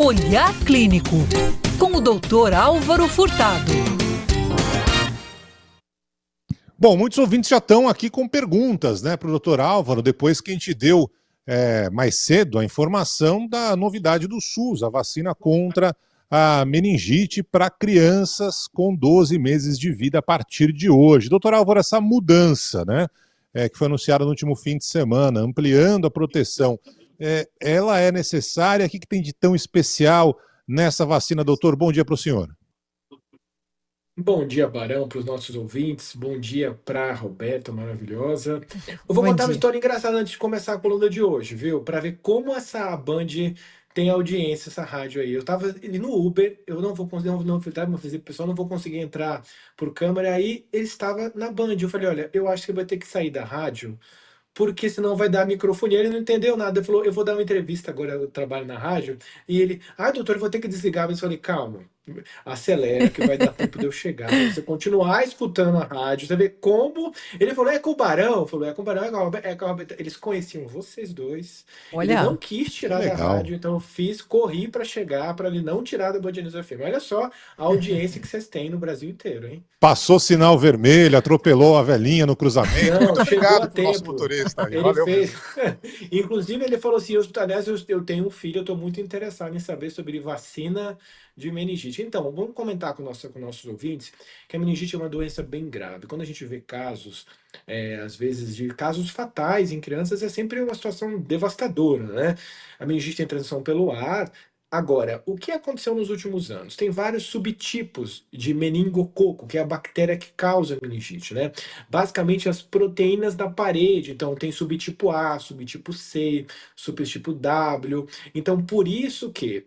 Olhar Clínico, com o Dr. Álvaro Furtado. Bom, muitos ouvintes já estão aqui com perguntas, né, para o Dr. Álvaro, depois que a gente deu mais cedo a informação da novidade do SUS, a vacina contra a meningite para crianças com 12 meses de vida a partir de hoje. Dr. Álvaro, essa mudança, né, que foi anunciada no último fim de semana, ampliando a proteção, ela é necessária? O que tem de tão especial nessa vacina, doutor? Bom dia para o senhor. Bom dia, Barão, para os nossos ouvintes. Bom dia para a Roberta, maravilhosa. Eu vou Bom contar uma dia. história engraçada antes de começar a coluna de hoje, viu? Para ver como essa Band tem audiência, essa rádio aí. Eu estava ali no Uber, eu não vou conseguir, não filtrar, mas o pessoal não vou conseguir entrar por câmera. Aí ele estava na Band. Eu falei: olha, eu acho que vai ter que sair da rádio, porque senão vai dar microfonia. Ele não entendeu nada. Ele falou: eu vou dar uma entrevista agora, eu trabalho na rádio. E ele: doutor, eu vou ter que desligar. Eu falei: calma, acelera que vai dar tempo de eu chegar, pra você continuar escutando a rádio, você vê como... Ele falou: é com o Barão? Falou: é com o Barão, é com a Roberta. Eles conheciam vocês dois, ele não Olha, quis tirar da Legal. rádio, então eu corri para chegar, para ele não tirar da Band News FM. Olha só a audiência que vocês têm no Brasil inteiro, hein? Passou sinal vermelho, atropelou a velhinha no cruzamento. Não, Muito chegou obrigado a pro nosso tempo. motorista aí. Ele Valeu fez. mesmo. Inclusive, ele falou assim: aliás, eu tenho um filho, eu estou muito interessado em saber sobre vacina de meningite. Então, vamos comentar com nossos ouvintes que a meningite é uma doença bem grave. Quando a gente vê casos, às vezes, de casos fatais em crianças, é sempre uma situação devastadora, né? A meningite tem transmissão pelo ar. Agora, o que aconteceu nos últimos anos? Tem vários subtipos de meningococo, que é a bactéria que causa meningite, né? Basicamente as proteínas da parede. Então tem subtipo A, subtipo C, subtipo W. Então por isso que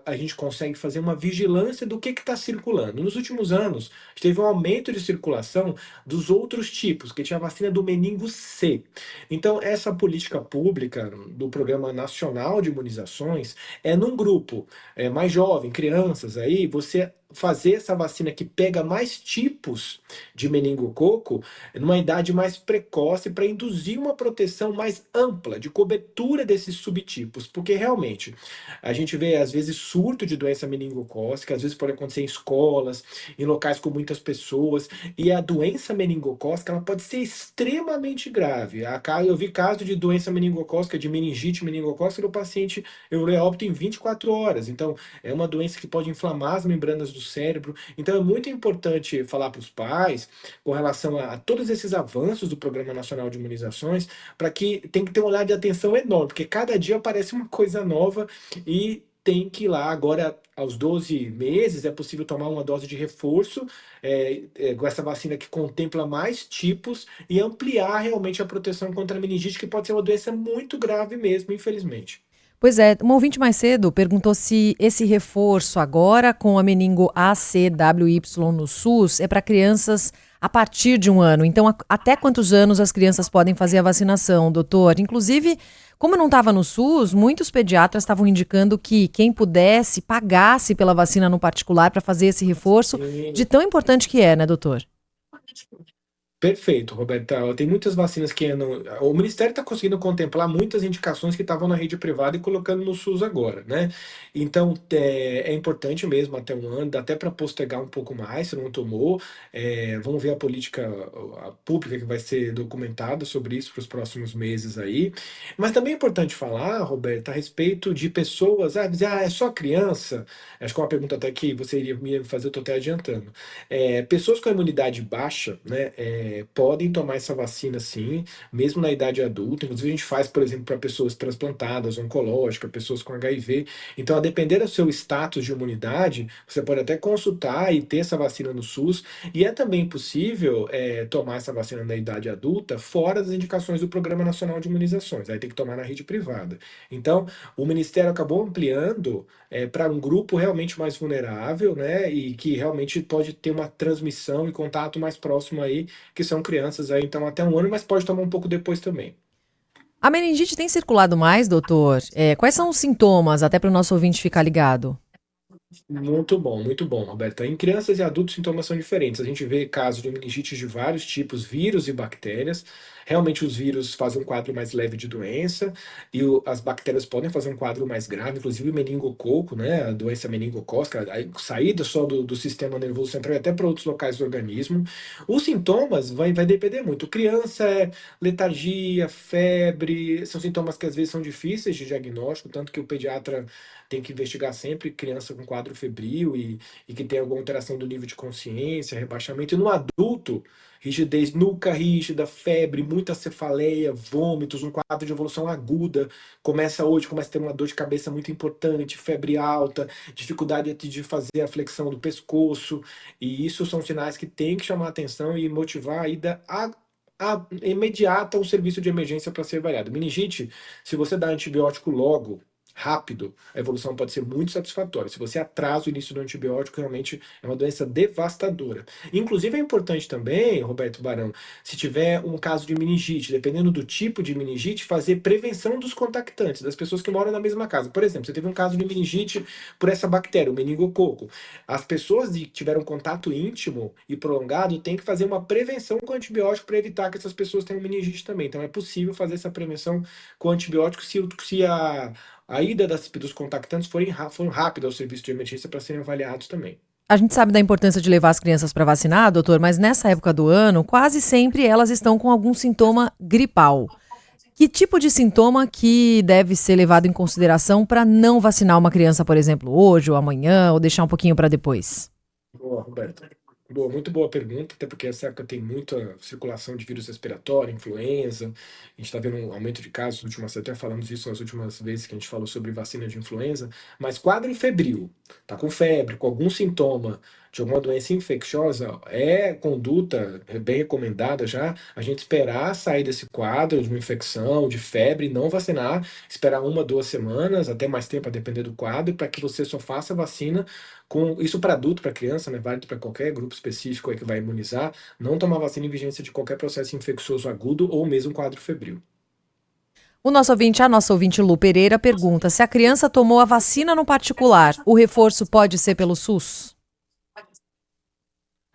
a gente consegue fazer uma vigilância do que está circulando. Nos últimos anos, a gente teve um aumento de circulação dos outros tipos, que tinha a vacina do meningo C. Então essa política pública do Programa Nacional de Imunizações é num grupo mais jovem, crianças aí, você fazer essa vacina que pega mais tipos de meningococo numa idade mais precoce para induzir uma proteção mais ampla de cobertura desses subtipos, porque realmente a gente vê às vezes surto de doença meningocócica, às vezes pode acontecer em escolas, em locais com muitas pessoas, e a doença meningocócica ela pode ser extremamente grave. Eu vi caso de doença meningocócica, de meningite meningocócica, do paciente eu óbito em 24 horas. Então é uma doença que pode inflamar as membranas do cérebro. Então é muito importante falar para os pais com relação a todos esses avanços do Programa Nacional de Imunizações, para que tem que ter um olhar de atenção enorme, porque cada dia aparece uma coisa nova e tem que ir lá. Agora, aos 12 meses, é possível tomar uma dose de reforço com essa vacina que contempla mais tipos e ampliar realmente a proteção contra a meningite, que pode ser uma doença muito grave mesmo, infelizmente. pois é, um ouvinte mais cedo perguntou se esse reforço agora com a meningo ACWY no SUS é para crianças a partir de 1 ano. Então, até quantos anos as crianças podem fazer a vacinação, doutor? Inclusive, como não estava no SUS, muitos pediatras estavam indicando que quem pudesse pagasse pela vacina no particular para fazer esse reforço, de tão importante que é, né, doutor? Perfeito, Roberta. Tem muitas vacinas que o Ministério está conseguindo contemplar muitas indicações que estavam na rede privada e colocando no SUS agora, né? Então é importante mesmo até 1 ano, dá até para postergar um pouco mais, se não tomou. Vamos ver a política pública que vai ser documentada sobre isso para os próximos meses aí. Mas também é importante falar, Roberta, a respeito de pessoas, dizer, é só criança. Acho que é uma pergunta até que você iria me fazer, eu estou até adiantando. Pessoas com imunidade baixa, né? Podem tomar essa vacina sim, mesmo na idade adulta. Inclusive, a gente faz, por exemplo, para pessoas transplantadas, oncológicas, pessoas com HIV. Então, a depender do seu status de imunidade, você pode até consultar e ter essa vacina no SUS. E é também possível tomar essa vacina na idade adulta fora das indicações do Programa Nacional de Imunizações. Aí tem que tomar na rede privada. Então, o Ministério acabou ampliando para um grupo realmente mais vulnerável, né? E que realmente pode ter uma transmissão e contato mais próximo aí, que são crianças aí, então até 1 ano, mas pode tomar um pouco depois também. A meningite tem circulado mais, doutor? Quais são os sintomas, até para o nosso ouvinte ficar ligado? Muito bom, Roberta. Em crianças e adultos, sintomas são diferentes. A gente vê casos de meningite de vários tipos, vírus e bactérias. Realmente os vírus fazem um quadro mais leve de doença e as bactérias podem fazer um quadro mais grave, inclusive o meningococo, né, a doença meningocócica, a saída só do sistema nervoso central e até para outros locais do organismo. Os sintomas vai depender muito. Criança é letargia, febre, são sintomas que às vezes são difíceis de diagnóstico, tanto que o pediatra tem que investigar sempre criança com quadro febril e que tem alguma alteração do nível de consciência, rebaixamento. E no adulto, rigidez nuca rígida, febre, muita cefaleia, vômitos, um quadro de evolução aguda. Começa a ter uma dor de cabeça muito importante, febre alta, dificuldade de fazer a flexão do pescoço. E isso são sinais que tem que chamar a atenção e motivar a ida imediata ao serviço de emergência para ser avaliado. Meningite, se você dá antibiótico logo, rápido, a evolução pode ser muito satisfatória. Se você atrasa o início do antibiótico, realmente é uma doença devastadora. Inclusive é importante também, Roberto Barão, se tiver um caso de meningite, dependendo do tipo de meningite, fazer prevenção dos contactantes, das pessoas que moram na mesma casa. Por exemplo, você teve um caso de meningite por essa bactéria, o meningococo. As pessoas que tiveram contato íntimo e prolongado têm que fazer uma prevenção com antibiótico para evitar que essas pessoas tenham meningite também. Então é possível fazer essa prevenção com antibiótico se a ida dos contactantes for rápida ao serviço de emergência para serem avaliados também. A gente sabe da importância de levar as crianças para vacinar, doutor, mas nessa época do ano, quase sempre elas estão com algum sintoma gripal. Que tipo de sintoma que deve ser levado em consideração para não vacinar uma criança, por exemplo, hoje ou amanhã, ou deixar um pouquinho para depois? Boa, Roberto. Boa, muito boa pergunta, até porque essa época tem muita circulação de vírus respiratório, influenza. A gente está vendo um aumento de casos, até falamos isso nas últimas vezes que a gente falou sobre vacina de influenza. Mas quadro febril, tá com febre, com algum sintoma de alguma doença infecciosa, é conduta bem recomendada já a gente esperar sair desse quadro de uma infecção, de febre, não vacinar, esperar 1, 2 semanas, até mais tempo, a depender do quadro, para que você só faça vacina com isso para adulto, para criança, né, válido para qualquer grupo específico aí que vai imunizar, não tomar vacina em vigência de qualquer processo infeccioso agudo ou mesmo quadro febril. A nossa ouvinte Lu Pereira pergunta se a criança tomou a vacina no particular, o reforço pode ser pelo SUS?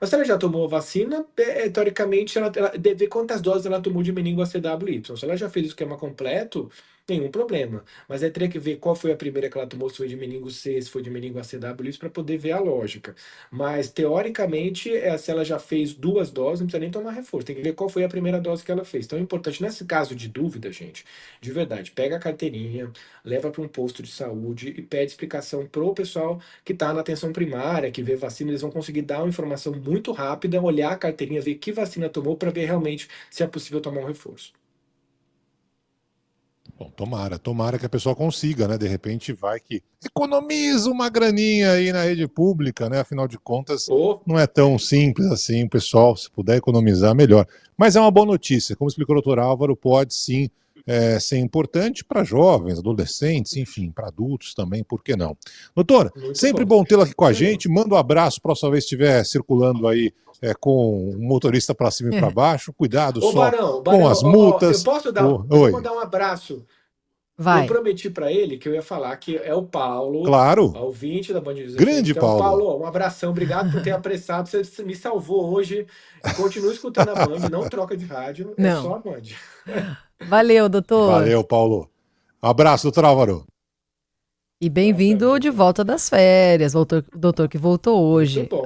Mas se ela já tomou a vacina, teoricamente, ela deve ver quantas doses ela tomou de meningo ACWY. Se ela já fez o esquema completo, nenhum problema. Mas aí teria que ver qual foi a primeira que ela tomou, se foi de meningo C, se foi de meningo ACWY, para poder ver a lógica. Mas, teoricamente, se ela já fez 2 doses, não precisa nem tomar reforço. Tem que ver qual foi a primeira dose que ela fez. Então é importante, nesse caso de dúvida, gente, de verdade, pega a carteirinha, leva para um posto de saúde e pede explicação pro pessoal que está na atenção primária, que vê vacina, eles vão conseguir dar uma informação muito rápida, olhar a carteirinha, ver que vacina tomou para ver realmente se é possível tomar um reforço. Bom, tomara que a pessoa consiga, né? De repente vai que economiza uma graninha aí na rede pública, né? Afinal de contas, Ou, não é tão simples assim, pessoal, se puder economizar, melhor. Mas é uma boa notícia, como explicou o doutor Álvaro, pode sim ser importante para jovens, adolescentes, enfim, para adultos também, por que não? Doutor, muito sempre bom. bom tê-lo aqui com a Isso aí. gente, manda um abraço, próxima vez que estiver circulando aí com o motorista para cima e para baixo, cuidado Ô, só Barão, com as eu multas. posso eu vou Oi, mandar um abraço. Eu Vai. prometi para ele que eu ia falar que é o Paulo, claro. ouvinte da Band News FM. Grande Então, Paulo. Paulo, um abração, obrigado por ter apressado. Você me salvou hoje. Continua escutando a Band, não troca de rádio, é Não. só a Band. Valeu, doutor. Valeu, Paulo. Abraço, doutor Álvaro. E Abração, bem-vindo de doutor. volta das férias, doutor que voltou Muito hoje. bom.